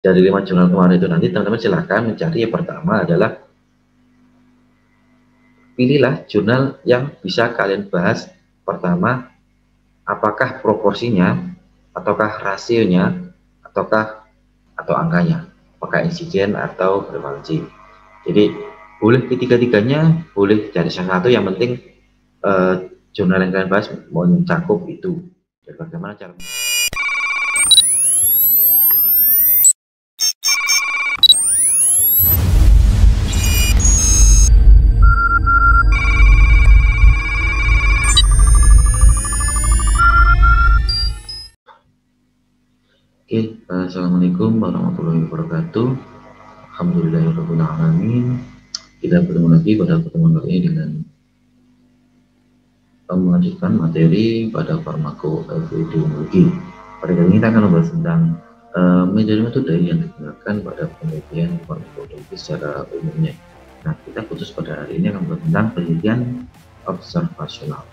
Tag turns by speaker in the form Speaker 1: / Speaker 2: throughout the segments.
Speaker 1: dari 5 jurnal kemarin itu nanti teman-teman silahkan mencari. Yang pertama adalah pilihlah jurnal yang bisa kalian bahas. Pertama, apakah proporsinya, ataukah rasionya, atau angkanya, apakah insiden atau prevalensi. Jadi boleh ketiga-tiganya, boleh dari salah satu, yang penting jurnal yang kalian bahas mencakup itu. Dan bagaimana cara Oke, assalamualaikum warahmatullahi wabarakatuh. Alhamdulillahirabbil alamin. Kita bertemu lagi pada pertemuan kali ini dengan melanjutkan materi pada farmakoepidemiologi. Pada kali ini kita akan membahas tentang metode-metode yang digunakan pada penelitian farmakologi secara umumnya. Nah, kita khusus pada hari ini akan membahas tentang penelitian observasional.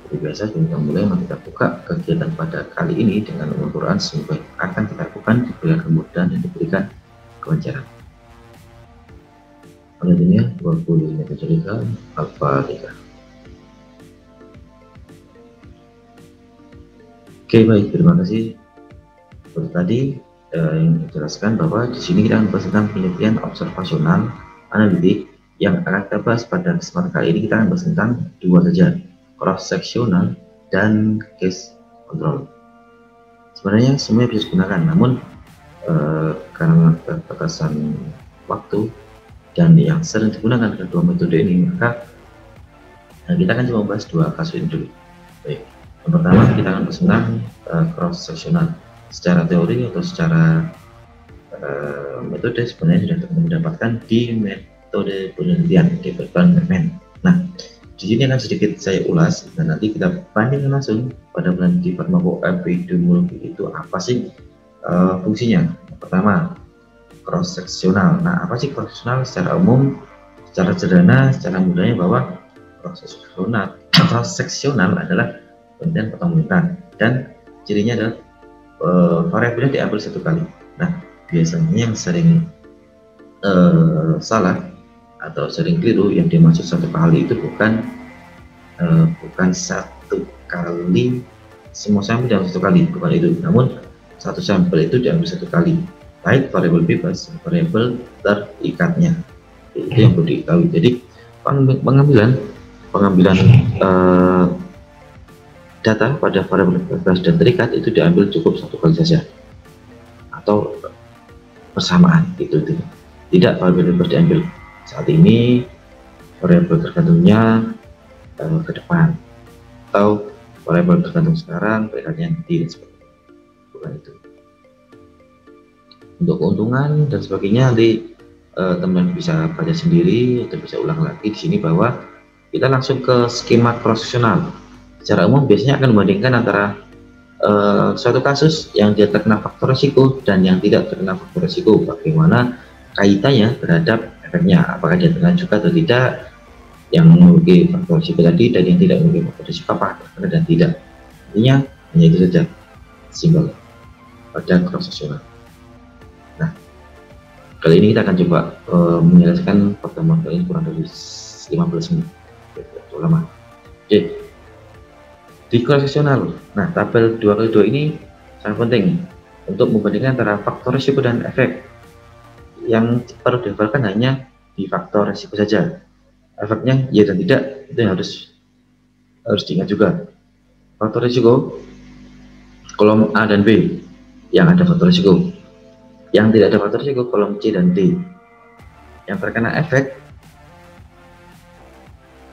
Speaker 1: Seperti biasa, kita mulai, kita buka kegiatan pada kali ini dengan Al-Quran, sehingga akan kita lakukan, diberikan kemudahan dan diberikan kelancaran. Selanjutnya, 20 metode Al-Fatihah. Oke, baik, terima kasih. Seperti tadi yang dijelaskan bahwa di sini kita akan membahas tentang penelitian observasional analitik. Yang akan kita bahas pada kesempatan kali ini, kita akan bahas tentang dua saja, cross-sectional dan case control. Sebenarnya semuanya bisa digunakan, namun karena keterbatasan waktu dan yang sering digunakan kedua metode ini, maka kita akan coba membahas dua kasus ini dulu. Baik, yang pertama kita akan bahas tentang cross-sectional. Secara teori atau secara metode sebenarnya sudah mendapatkan di metode penelitian di Berkman. Nah, di sini akan sedikit saya ulas dan nanti kita bandingkan langsung pada penelitian farmakoepidemiologi itu apa sih fungsinya. Yang pertama, cross sectional. Nah, apa sih cross sectional? Secara umum, secara sederhana, secara mudahnya bahwa cross sectional adalah penelitian pertemuan dan cirinya adalah variabelnya diambil satu kali. Nah, biasanya yang sering salah atau sering keliru yang dimaksud satu kali itu bukan satu kali semua sampel dalam satu kali, bukan itu, namun satu sampel itu diambil satu kali, baik variabel bebas, variabel terikatnya. Itu yang perlu diketahui. Jadi pengambilan data pada variabel bebas dan terikat itu diambil cukup satu kali saja atau bersamaan, itu tidak variabel bebas diambil saat ini, variabel tergantungnya ke depan, atau variabel tergantung sekarang, terikatnya nanti, bukan itu. Untuk keuntungan dan sebagainya nanti teman-teman bisa baca sendiri atau bisa ulang lagi di sini, bahwa kita langsung ke skema cross-sectional. Secara umum biasanya akan membandingkan antara suatu kasus yang dia terkena faktor risiko dan yang tidak terkena faktor risiko, bagaimana kaitannya terhadap efeknya, apakah dia terkena juga atau tidak, yang memiliki faktor risiko tadi dan yang tidak memiliki faktor risiko apa terkena dan tidak. Intinya hanya itu saja, simpel pada cross-sectional. Nah, kali ini kita akan coba menyelesaikan pertemuan kali ini kurang dari 15 menit, itu lama. Oke, di cross-sectional, nah tabel 2x2 ini sangat penting untuk membandingkan antara faktor risiko dan efek. Yang perlu dihafalkan hanya di faktor risiko saja, efeknya ya dan tidak itu yang harus diingat juga. Faktor risiko kolom A dan B yang ada faktor risiko, yang tidak ada faktor risiko kolom C dan D. Yang terkena efek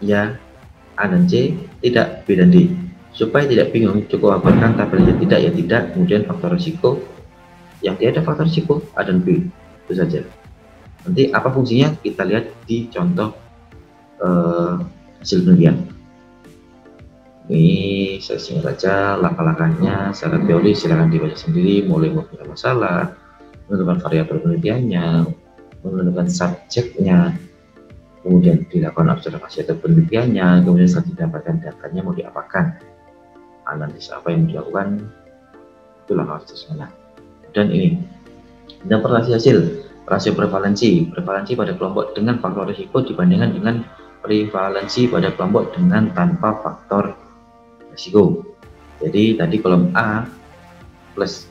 Speaker 1: ya A dan C, tidak B dan D. Supaya tidak bingung, cukup hafalkan tabelnya tidak ya tidak, kemudian faktor risiko, yang tidak ada faktor risiko A dan B, itu saja. Nanti apa fungsinya kita lihat di contoh hasil penelitian. Ini saya singkat saja langkah-langkahnya. Secara teori silahkan dibaca sendiri, mulai mempunyai masalah, menentukan variabel penelitiannya, menentukan subjeknya, kemudian dilakukan observasi atau penelitiannya, kemudian setelah didapatkan datanya mau diapakan, analisis apa yang dilakukan, itulah seterusnya. Dan ini Interpretasi hasil, rasio prevalensi pada kelompok dengan faktor risiko dibandingkan dengan prevalensi pada kelompok dengan tanpa faktor risiko. Jadi tadi kolom A plus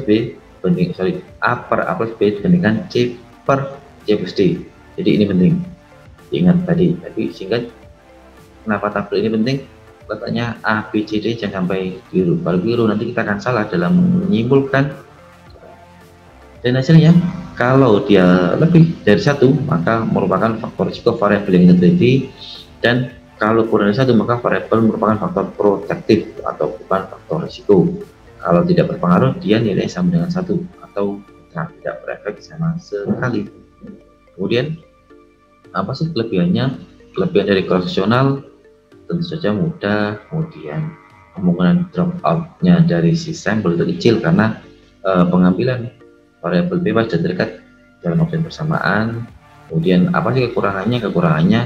Speaker 1: B banding A per A plus B dibandingkan C per C plus D. Jadi ini penting diingat tadi. Tapi singkat, kenapa tabel ini penting? Letaknya A, B, C, D jangan sampai keliru. Kalau keliru nanti kita akan salah dalam menyimpulkan. Dan hasilnya kalau dia lebih dari satu maka merupakan faktor risiko variabel yang terjadi, dan kalau kurang dari satu maka variabel merupakan faktor protektif atau bukan faktor risiko. Kalau tidak berpengaruh dia nilai sama dengan satu atau tidak berefek sama sekali. Kemudian apa sih kelebihannya? Kelebihan dari cross-sectional tentu saja mudah, kemudian kemungkinan drop out-nya dari si sampel itu kecil karena pengambilan variabel bebas dan terikat dalam opsi bersamaan. Kemudian apa sih kekurangannya? Kekurangannya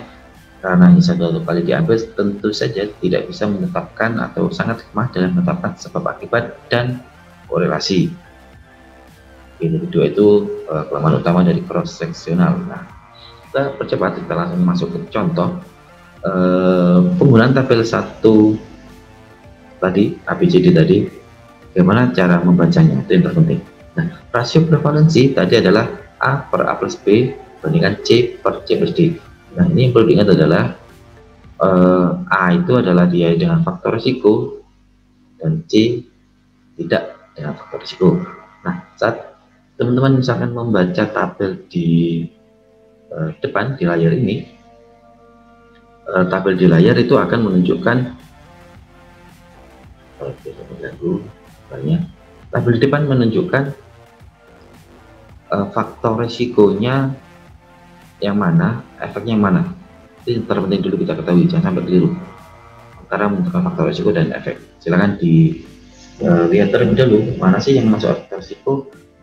Speaker 1: karena ini satu kali diambil tentu saja tidak bisa menetapkan atau sangat lemah dalam menetapkan sebab akibat dan korelasi. Ini kedua itu kelemahan utama dari cross sectional. Nah, kita percepat, kita langsung masuk ke contoh penggunaan tabel 1 tadi, ABCD tadi. Bagaimana cara membacanya? Itu yang terpenting. Nah, rasio prevalensi tadi adalah A per A plus B bandingkan C per C plus D. Nah, ini yang perlu diingat adalah A itu adalah dia dengan faktor risiko dan C tidak dengan faktor risiko. Nah, saat teman-teman misalkan membaca tabel di depan di layar ini, tabel di layar itu akan menunjukkan tabel di depan menunjukkan faktor risikonya yang mana, efeknya yang mana. Itu terpenting dulu kita ketahui, jangan sampai keliru antara menentukan faktor risiko dan efek. Silakan lihat terlebih dahulu mana sih yang masuk faktor risiko,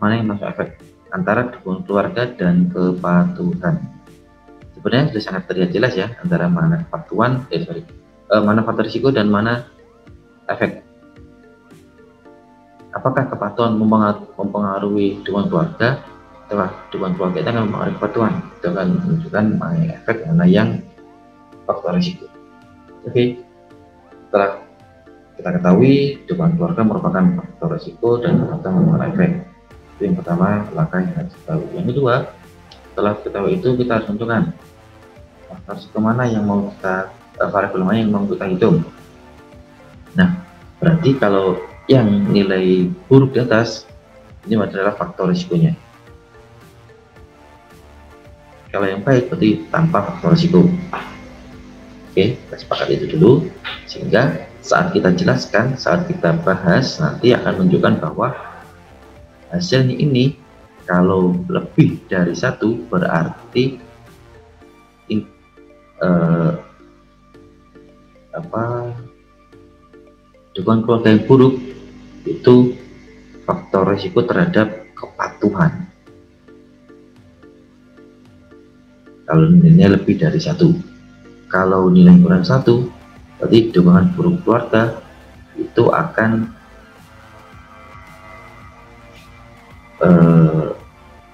Speaker 1: mana yang masuk efek, antara dukungan keluarga dan kepatuhan. Sebenarnya sudah sangat terlihat jelas ya antara mana mana faktor risiko dan mana efek. Apakah kepatuhan mempengaruhi dukungan keluarga? Setelah dukungan keluarga itu akan mempengaruhi kepatuhan. Itu akan menunjukkan mana efek, mana yang faktor risiko. Oke, setelah kita ketahui dukungan keluarga merupakan faktor risiko dan kepatuhan merupakan efek. Itu yang pertama, langkah yang harus kita tahu. Yang kedua, setelah ketahui itu kita harus tentukan faktor risiko mana yang mau kita, variabel mana yang mau kita hitung. Nah, berarti kalau yang nilai buruk di atas ini adalah faktor risikonya. Kalau yang baik berarti tanpa faktor risiko. Oke, kita sepakat itu dulu, sehingga saat kita jelaskan, saat kita bahas nanti akan menunjukkan bahwa hasilnya ini kalau lebih dari satu berarti dukungan keluarga yang buruk itu faktor risiko terhadap kepatuhan. Kalau nilainya lebih dari satu, kalau nilai kurang satu, berarti dukungan buruk keluarga itu akan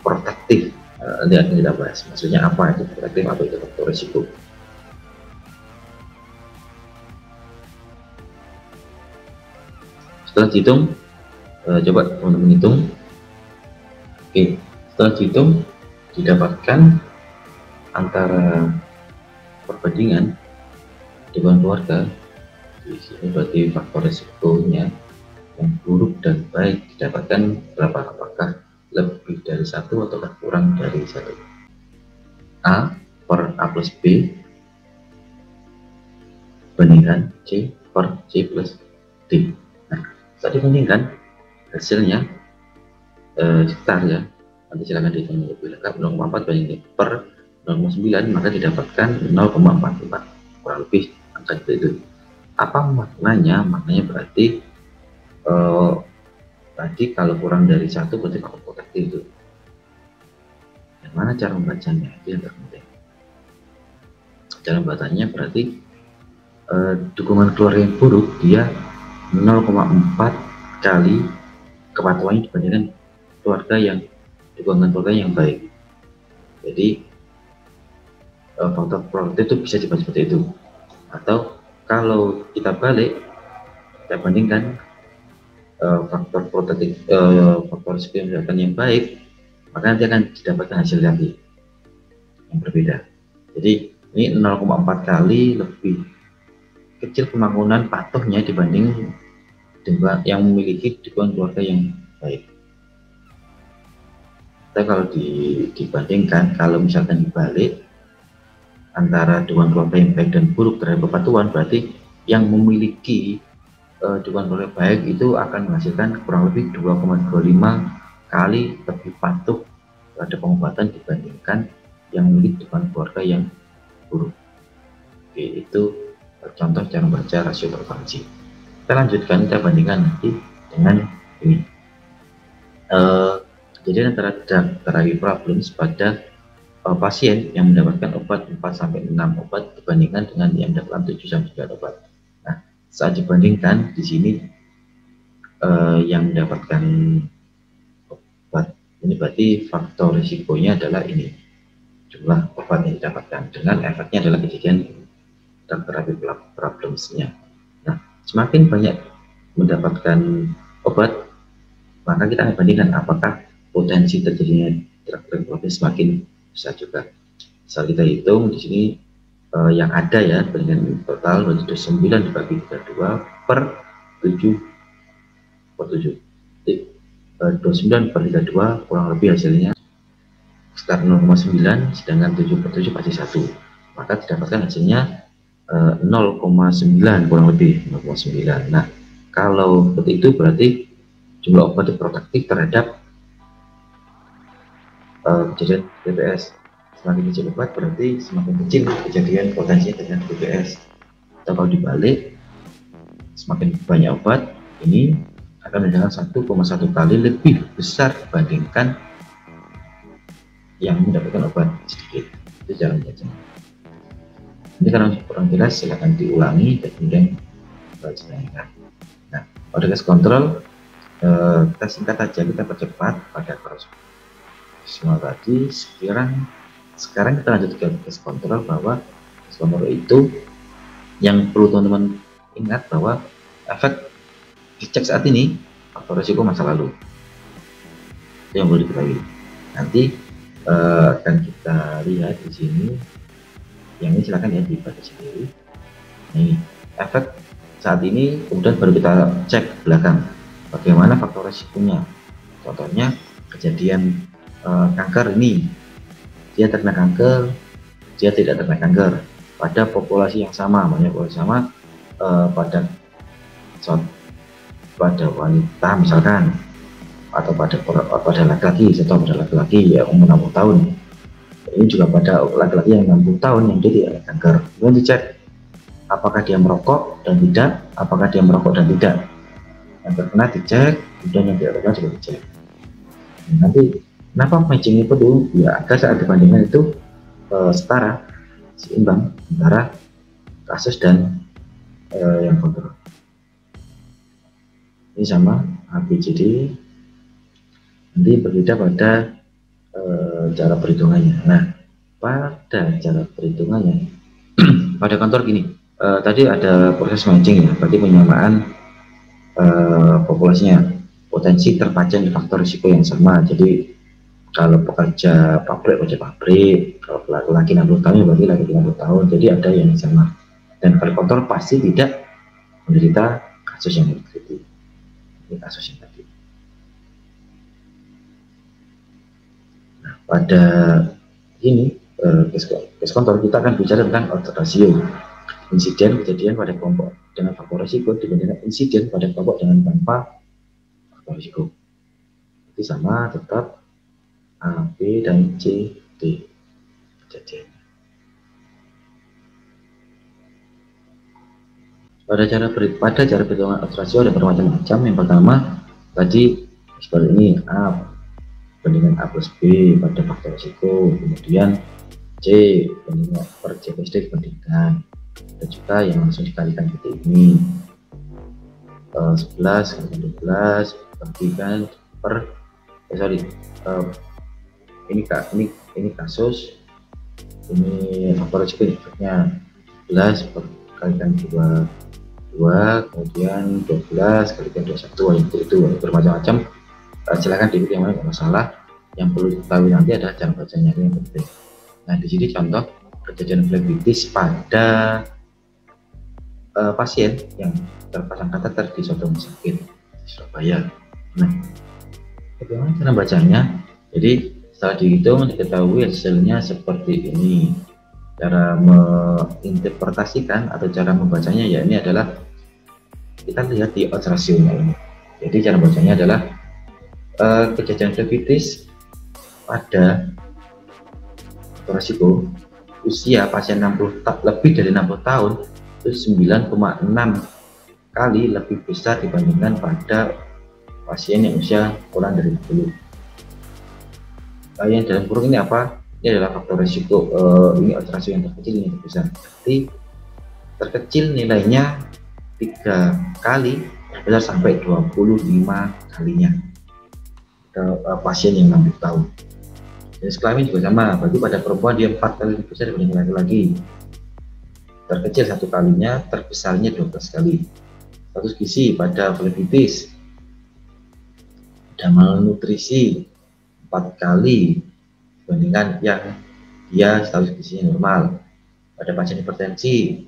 Speaker 1: protektif. Nanti akan kita bahas. Maksudnya apa itu protektif, apa itu faktor risiko. Setelah dihitung, coba teman-teman hitung. Oke, setelah dihitung didapatkan antara perbandingan dukungan keluarga di sini, berarti faktor risikonya yang buruk dan baik didapatkan berapa? Apakah lebih dari satu atau kurang dari satu? A per A plus B bandingkan C per C plus D. Nah, saat dibandingkan hasilnya sekitar ya, nanti silakan dihitung lebih lengkap. 0,4 banding per 0,9 maka didapatkan 0,44, kurang lebih angka itu. Apa maknanya? Maknanya berarti tadi kalau kurang dari satu berarti faktor protektif itu. Dan mana cara membacanya? Itu yang terpenting. Cara membacanya berarti dukungan keluarga yang buruk dia 0,4 kali kepatuhannya dibandingkan dukungan keluarga yang baik. Jadi faktor produktif itu bisa dibaca seperti itu. Atau kalau kita balik, kita bandingkan faktor produktif, faktor risiko yang baik, maka nanti akan didapatkan hasil lagi yang berbeda. Jadi ini 0,4 kali lebih kecil pembangunan patuhnya dibanding yang memiliki dukungan keluarga yang baik. Kita kalau dibandingkan, kalau misalkan dibalik antara dukungan keluarga yang baik dan buruk terhadap bebatuan, berarti yang memiliki dukungan keluarga baik itu akan menghasilkan kurang lebih 2,25 kali lebih patuh terhadap pengobatan dibandingkan yang memiliki dukungan keluarga yang buruk. Oke, itu contoh cara membaca rasio prevalensi. Kita lanjutkan, kita bandingkan nanti dengan ini. Jadi antara terapi problems pada pasien yang mendapatkan obat 4-6 obat dibandingkan dengan yang mendapatkan 7-9 obat. Nah, saat dibandingkan di sini yang mendapatkan obat ini berarti faktor risikonya adalah ini, jumlah obat yang didapatkan, dengan efeknya adalah kejadian terapi problemsnya. Nah, semakin banyak mendapatkan obat, maka kita akan bandingkan apakah potensi terjadinya terapi problem semakin besar juga. Misal kita hitung di sini yang ada ya, dengan total 29 dibagi 32 per 7 per 7. Jadi 29 per 32 kurang lebih hasilnya sekitar 0,9, sedangkan 7 per 7 pasti 1. Maka didapatkan hasilnya 0,9 kurang lebih 0,9. Nah, kalau seperti itu berarti jumlah obat produktif terhadap kejadian TBS. Semakin kecil obat berarti semakin kecil kejadian potensinya dengan TBS. Atau kalau dibalik, semakin banyak obat ini akan menjadi 1,1 kali lebih besar dibandingkan yang mendapatkan obat sedikit. Itu cara membaca. Ini karena kurang jelas silahkan diulangi dan kemudian ditanyakan. Nah, pada case control kita singkat aja, kita percepat pada proses semua tadi. Sekarang kita lanjut ke case control, bahwa case control itu yang perlu teman-teman ingat bahwa efek dicek saat ini faktor risiko masa lalu itu yang perlu diketahui. Nanti akan kita lihat di sini, yang ini silakan ya dibaca sendiri. Nih, efek saat ini kemudian baru kita cek ke belakang bagaimana faktor risikonya. Contohnya kejadian kanker ini, dia terkena kanker, dia tidak terkena kanker pada populasi yang sama, banyak populasi sama pada wanita misalkan, atau pada laki-laki, atau pada laki-laki yang umur 60 tahun. Ini juga pada laki-laki yang 60 tahun yang dia tidak ada kanker. Kemudian dicek apakah dia merokok dan tidak, apakah dia merokok dan tidak. Yang terkena dicek, kemudian yang tidak terkena juga dicek. Nanti kenapa matching itu perlu? Ya, agar saat dibandingkan itu setara, seimbang antara kasus dan yang kontrol. Ini sama ABCD, nanti berbeda pada cara perhitungannya. Nah, pada cara perhitungannya pada kantor gini, tadi ada proses matching ya, berarti penyamaan populasinya, potensi terpajan di faktor risiko yang sama. Jadi kalau pekerja pabrik, kalau laki-laki 60 tahun berarti laki-laki 60 tahun, jadi ada yang sama. Dan kalau kantor pasti tidak menderita kasus yang begitu. Ini kasus yang tadi. Nah, pada ini case control kita akan bicara tentang odds ratio, insiden kejadian pada kelompok dengan faktor risiko dibandingkan insiden pada kelompok dengan tanpa faktor risiko. Itu sama, tetap A, B, dan C, D kejadiannya. Pada cara perhitungan odds ratio ada bermacam-macam. Yang pertama tadi seperti ini, A bandingan A plus B pada faktor risiko, kemudian C bandingan per C plus D dibandingkan, ada juga yang langsung dikalikan seperti ini, 11 kali 12 bagikan per ini kasus, ini faktor resikonya 11 kalikan 2, kemudian 12 kalikan 21, itu bermacam-macam. Silakan diikut yang mana, nggak masalah. Yang perlu diketahui nanti adalah cara bacanya yang penting. Nah, di sini contoh kejadian flebitis pada pasien yang terpasang kateter di suatu rumah sakit di Surabaya. Nah, bagaimana cara bacanya? Jadi setelah dihitung diketahui hasilnya seperti ini. Cara menginterpretasikan atau cara membacanya ya ini adalah kita lihat di odds rasionya ini. Jadi cara bacanya adalah kejadian flebitis pada resiko usia pasien lebih dari 60 tahun itu 9,6 kali lebih besar dibandingkan pada pasien yang usia kurang dari 60. Yang dalam kurung ini apa? Ini adalah faktor risiko, ini rasio yang terkecil, ini terbesar. Jadi terkecil nilainya 3 kali, terbesar sampai 25 kalinya pasien yang 60 tahun. Jenis kelamin juga sama, berarti pada perempuan dia 4 kali lebih besar dibanding laki-laki. Terkecil 1 kalinya, terbesarnya 12 kali. Status gizi pada flebitis dan malnutrisi 4 kali dibandingkan yang dia status gizinya normal. Pada pasien hipertensi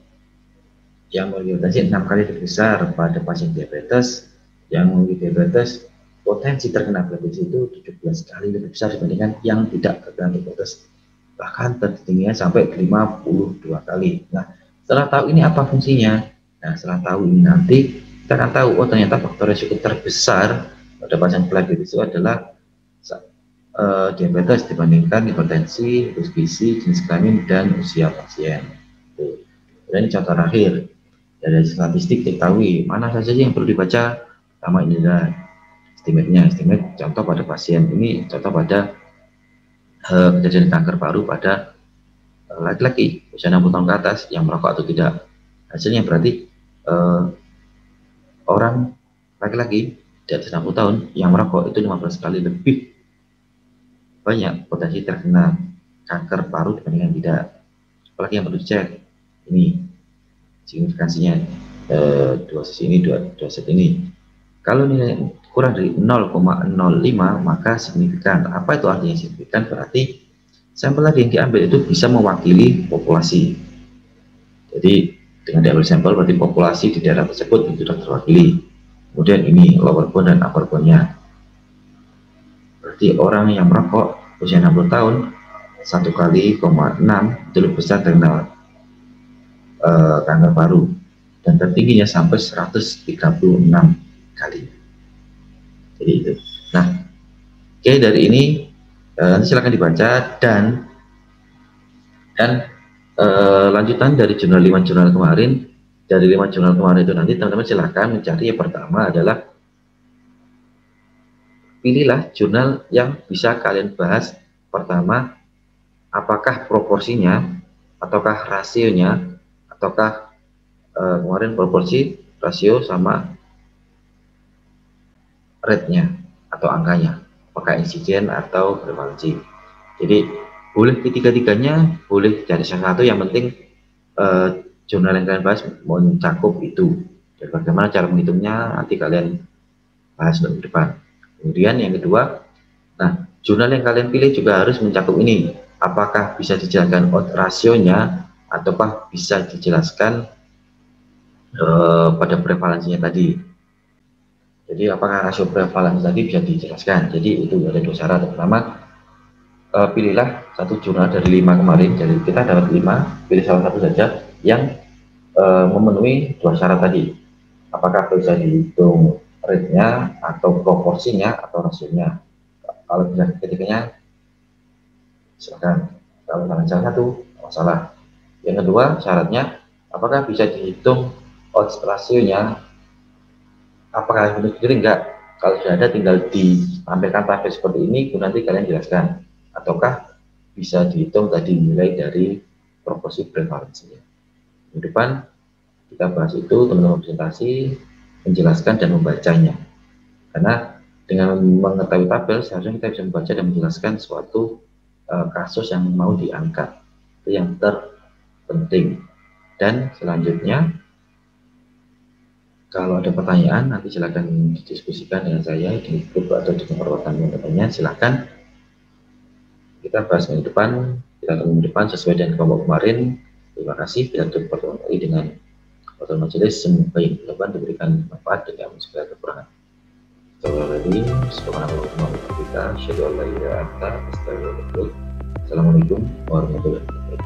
Speaker 1: yang memiliki hipertensi 6 kali lebih besar. Pada pasien diabetes yang memiliki diabetes, potensi terkena flebitis itu 17 kali lebih besar dibandingkan yang tidak terkena diabetes, bahkan tertingginya sampai 52 kali. Nah, setelah tahu ini apa fungsinya, nah setelah tahu ini nanti kita akan tahu, oh ternyata faktor risiko terbesar pada pasien flebitis itu adalah diabetes dibandingkan hipertensi, status gizi, jenis kelamin, dan usia pasien. Dan ini contoh terakhir dari statistik diketahui mana saja yang perlu dibaca. Pertama ini adalah estimate contoh pada pasien ini, contoh pada kejadian kanker paru pada laki-laki usia 60 tahun ke atas yang merokok atau tidak. Hasilnya berarti orang laki-laki di atas 60 tahun yang merokok itu 15 kali lebih banyak potensi terkena kanker paru dibandingkan tidak. Apalagi yang perlu dicek ini signifikansinya, dua sisi ini, dua set ini. Kalau nilai kurang dari 0,05 maka signifikan. Apa itu artinya signifikan? Berarti sampel tadi yang diambil itu bisa mewakili populasi. Jadi dengan diambil sampel berarti populasi di daerah tersebut itu sudah terwakili. Kemudian ini lower bound dan upper bound-nya. Berarti orang yang merokok usia 60 tahun 1 kali 0,6 itu lebih besar terkena kanker paru, dan tertingginya sampai 136 kali. Jadi itu. Nah, oke, dari ini nanti silakan dibaca dan lanjutan dari jurnal 5 jurnal kemarin. Dari 5 jurnal kemarin itu nanti teman-teman silakan mencari. Yang pertama adalah pilihlah jurnal yang bisa kalian bahas. Pertama, apakah proporsinya, ataukah rasionya, ataukah kemarin proporsi, rasio, sama rate-nya atau angkanya, apakah insiden atau prevalensi. Jadi boleh ketiga-tiganya, boleh dari salah satu, yang penting jurnal yang kalian bahas mencakup itu. Dan bagaimana cara menghitungnya nanti kalian bahas untuk depan. Kemudian yang kedua, nah jurnal yang kalian pilih juga harus mencakup ini. Apakah bisa dijelaskan odds rasionya, ataukah bisa dijelaskan pada prevalensinya tadi. Jadi apakah rasio prevalensi tadi bisa dijelaskan. Jadi itu ada 2 syarat. Pertama, pilihlah satu jurnal dari 5 kemarin. Jadi kita dapat 5, pilih salah satu saja yang memenuhi 2 syarat tadi. Apakah bisa dihitung rate-nya, atau proporsinya, atau rasionya. Kalau bisa ketiganya, silakan. Kalau salah satu, masalah. Yang kedua, syaratnya apakah bisa dihitung odds rasionya. Apakah benar sendiri? Enggak. Kalau sudah ada tinggal ditampilkan tabel seperti ini, nanti kalian jelaskan. Ataukah bisa dihitung tadi nilai dari proporsi prevalensinya. Di depan kita bahas itu, teman-teman presentasi, menjelaskan dan membacanya. Karena Dengan mengetahui tabel, seharusnya kita bisa membaca dan menjelaskan suatu kasus yang mau diangkat. Itu yang terpenting. Dan selanjutnya, kalau ada pertanyaan, nanti silakan didiskusikan dengan saya di grup atau di perwakilan teman-temannya. Silakan kita bahas minggu depan. Kita tunggu minggu depan sesuai dengan kelompok kemarin. Terima kasih. Kita tutup pertemuan kali dengan pertemuan majelis. Semoga yang depan diberikan manfaat dengan segala kekurangan. Assalamualaikum warahmatullahi wabarakatuh.